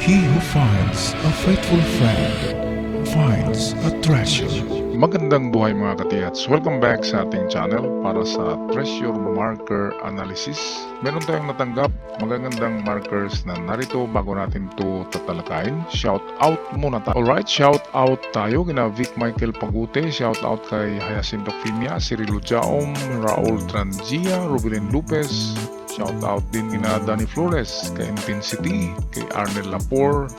He who finds a faithful friend finds a treasure. Magandang buhay mga katiyats. Welcome back sa ating channel para sa Treasure Marker Analysis. Meron tayong natanggap magagandang markers na narito bago natin to tatalakayin. Shout out muna tayo. Alright, shout out tayo kina Vic Michael Pagute, shout out kay Hyacinto Fimia, Cirilo Jaom, Raul Trangia, Rubilin Lupez, shout out din kina Danny Flores, kay Intensity, kay Arnel Lapor,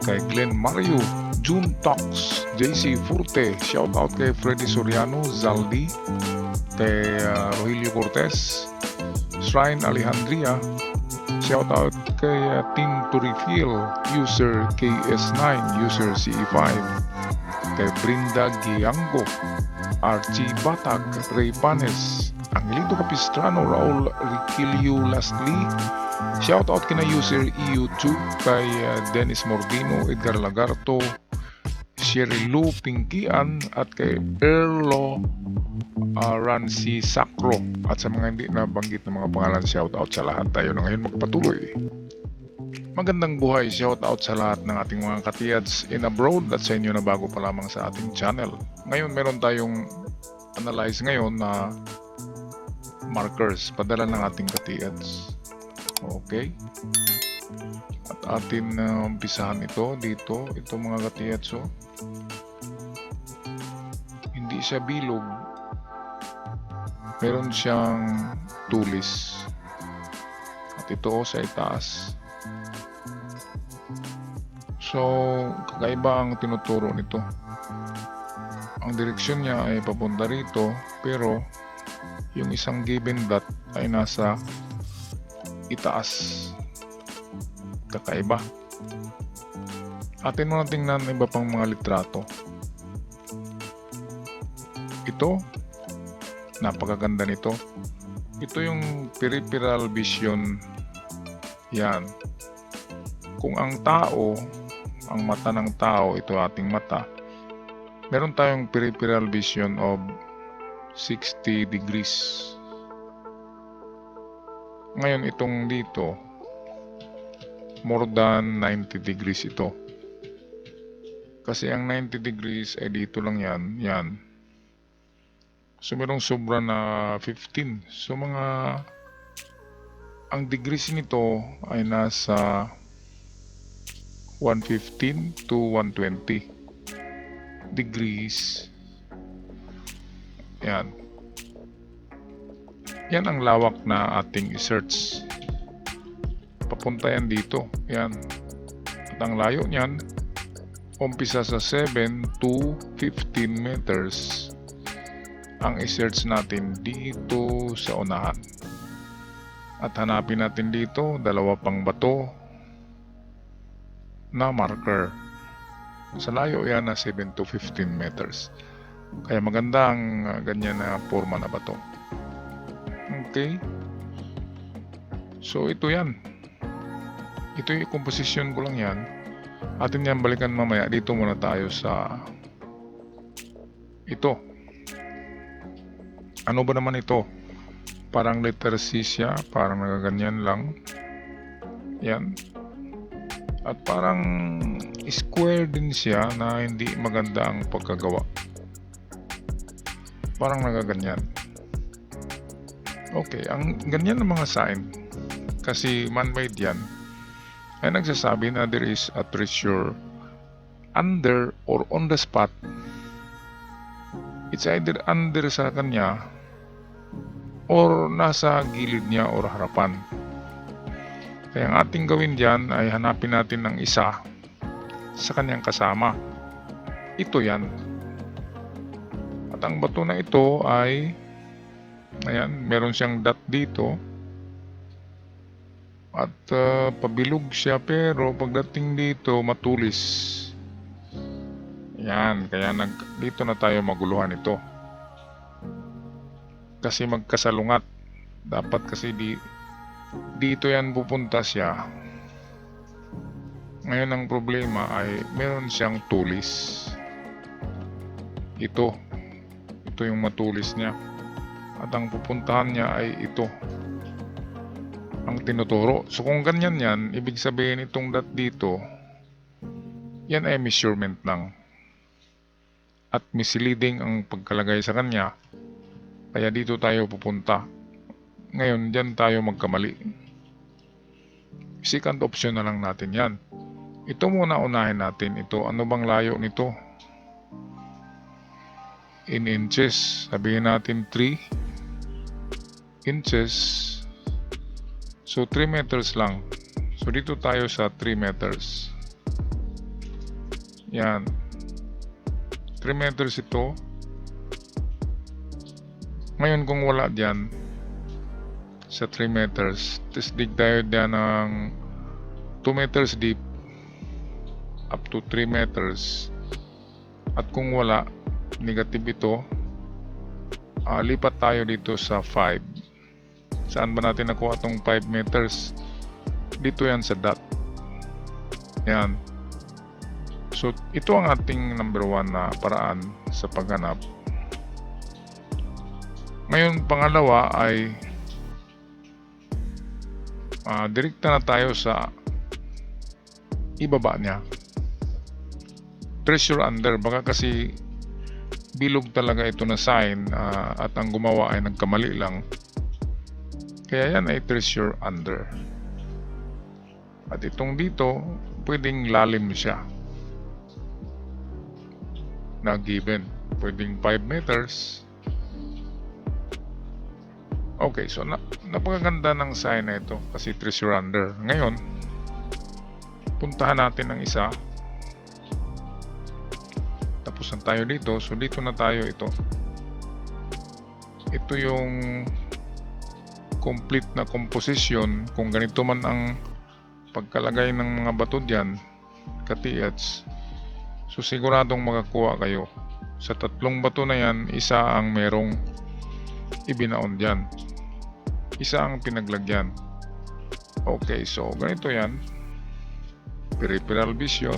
kay Glenn Mario, June Tox, JC Furte, shout out kay Freddy Soriano, Zaldi, kay Rogelio Cortez, Shrine Alejandria, shout out kay Team to Refill, user KS9, user CE5, kay Brinda Giango, Archie Batag, Ray Panes, Angelito Capistrano, Raul Riquilio Lastly, shout out kina user EU2, kay Dennis Mordino, Edgar Lagarto, Sherry Lou Pinkian, at kay Erlo Rancy Sacro. At sa mga hindi nabanggit na mga pangalan, shout out sa lahat. Tayo na ngayon magpatuloy. Magandang buhay, shout out sa lahat ng ating mga katiyads in abroad at sa inyo na bago pa lamang sa ating channel. Ngayon meron tayong analyze ngayon na markers padala ng ating katiyads. Okay, at atin umpisahan ito dito. Ito mga katiyads, hindi siya bilog, meron siyang tulis, at ito sa itaas. So kakaiba ang tinuturo nito. Ang direksyon niya ay papunta rito, pero yung isang given dot ay nasa itaas. Kakaiba. Atin mo na tingnan iba pang mga litrato. Ito, napakaganda nito. Ito yung peripheral vision. Yan. Kung ang tao, ang mata ng tao, ito ating mata, meron tayong peripheral vision of 60 degrees. Ngayon itong dito, more than 90 degrees ito. Kasi ang 90 degrees ay dito lang yan. Yan. So merong sobra na 15. So ang degrees nito ay nasa 115 to 120 degrees. Yan. Yan ang lawak na ating i-search. Papunta yan dito. Yan. At ang layo niyan, umpisa sa 7 to 15 meters. Ang i-search natin dito sa unahan. At hanapin natin dito, dalawa pang bato na marker. Sa layo yan na 7 to 15 meters. Kaya maganda ang ganyan na forma na bato. Okay. So ito yan. Ito yung komposisyon ko lang yan. Atin yan balikan mamaya. Dito muna tayo sa ito. Ano ba naman ito? Parang letter C siya. Parang nagaganyan lang. Yan. At parang square din siya na hindi maganda ang pagkagawa. Parang nagaganyan. Okay, ang ganyan ng mga sign, kasi man-made yan, ay nagsasabi na there is a treasure under or on the spot. It's either under sa kanya or nasa gilid niya or harapan. Kaya ang ating gawin dyan ay hanapin natin ng isa sa kanyang kasama. Ito yan. At ang bato na ito ay, ayan, meron siyang dot dito. At pabilog siya, pero pagdating dito matulis. Yan, kaya dito na tayo maguluhan ito. Kasi magkasalungat. Dapat kasi dito yan pupunta siya. Ngayon ang problema ay meron siyang tulis. Ito yung matulis niya. At ang pupuntahan niya ay ito. ang tinuturo. So kung ganyan yan, ibig sabihin itong dot dito, yan ay measurement lang. At misleading ang pagkalagay sa kanya. Kaya dito tayo pupunta. Ngayon, dyan tayo magkamali. Second option na lang natin yan. Ito muna unahin natin. Ito, ano bang layo nito? In inches. Sabihin natin 3 inches. So 3 meters lang. So dito tayo sa 3 meters. Yan. 3 meters ito. Ngayon kung wala dyan sa 3 meters, tapos dig tayo dyan ng 2 meters deep up to 3 meters. At kung wala, negative ito, lipat tayo dito sa 5. Saan ba natin nakuha itong 5 meters? Dito yan sa dot. Yan. So, ito ang ating number 1 na paraan sa paghanap. Ngayon, pangalawa ay direkta na tayo sa ibaba niya. Treasure under. Baka kasi bilog talaga ito na sign at ang gumawa ay nagkamali lang. Kaya yan ay treasure under. At itong dito, pwedeng lalim siya. Na given. Pwedeng 5 meters. Okay, so napakaganda ng sign na ito kasi treasure under. Ngayon, puntahan natin ang isa. Tapos na tayo dito. So dito na tayo ito. Ito yung complete na composition. Kung ganito man ang pagkalagay ng mga bato dyan, katiats, so siguradong makakuha kayo. Sa 3 bato na yan, isa ang merong ibinaon dyan. Isa ang pinaglagyan. Okay, so ganito yan. Peripheral vision.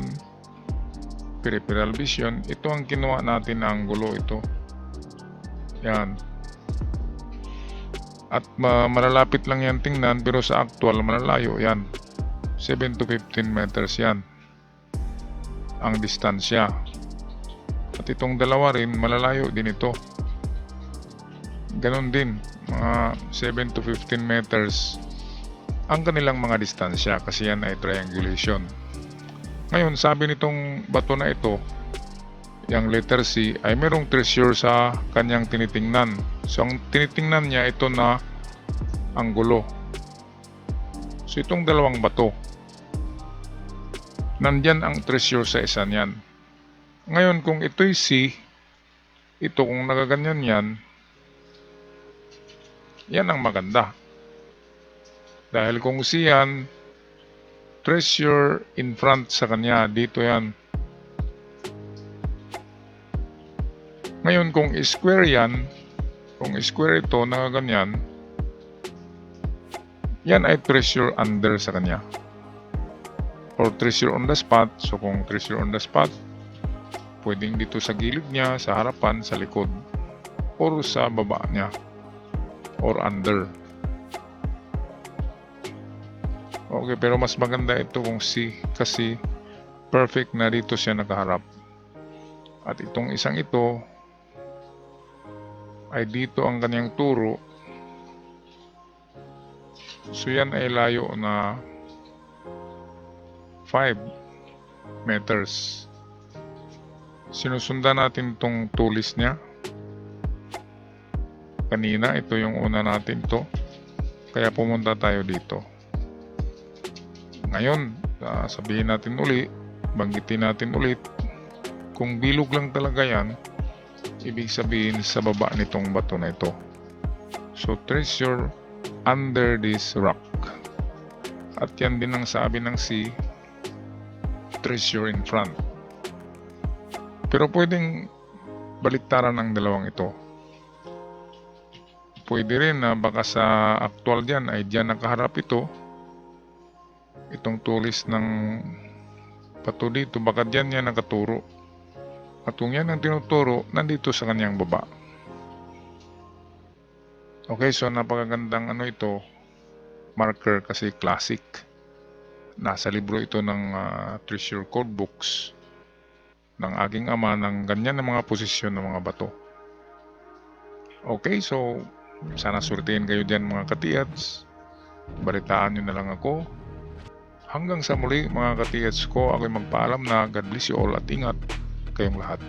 Peripheral vision. Ito ang kinuha natin na anggulo ito. Yan. At malalapit lang yan tingnan, pero sa actual malalayo yan. 7 to 15 meters yan ang distansya. At itong dalawa rin, malalayo din ito. Ganon din, mga 7 to 15 meters ang kanilang mga distansya kasi yan ay triangulation. Ngayon, sabi nitong bato na ito, yung letter C, ay merong treasure sa kanyang tinitingnan. So, ang tinitingnan niya ito na anggulo. So, itong dalawang bato, nandyan ang treasure sa isa niyan. Ngayon, kung ito'y C, ito kung nagaganyan yan, yan ang maganda. Dahil kung C yan, treasure in front sa kanya, dito yan. Ngayon, kung square yan, kung square ito, nakaganyan, yan ay treasure under sa kanya. Or treasure on the spot. So, kung treasure on the spot, pwedeng dito sa gilid niya, sa harapan, sa likod, or sa baba niya, or under. Okay, pero mas maganda ito kung C kasi perfect na dito siya nakaharap. At itong isang ito ay dito ang kanyang turo. So yan ay layo na 5 meters. Sinusundan natin itong tulis niya. Kanina, ito yung una natin to. Kaya pumunta tayo dito. Ngayon, sabihin natin uli, banggitin natin ulit, kung bilog lang talaga yan, ibig sabihin sa baba nitong bato na ito. So, treasure under this rock. At yan din ang sabi ng C, treasure in front. Pero pwedeng baliktaran ang dalawang ito. Pwede rin na baka sa actual dyan ay dyan nakaharap ito. Itong tulis ng bato dito, baka dyan yan nakaturo. At kung yan ang tinuturo, nandito sa kanyang baba. Okay, so napakagandang ito. marker kasi classic. Nasa libro ito ng Treasure Code Books ng aking ama ng ganyan na mga posisyon ng mga bato. Okay, so sana surtihin kayo dyan mga katiyats. Balitaan nyo na lang ako. Hanggang sa muli mga katiyats ko, ako'y magpaalam na God bless you all at ingat kayong lahat.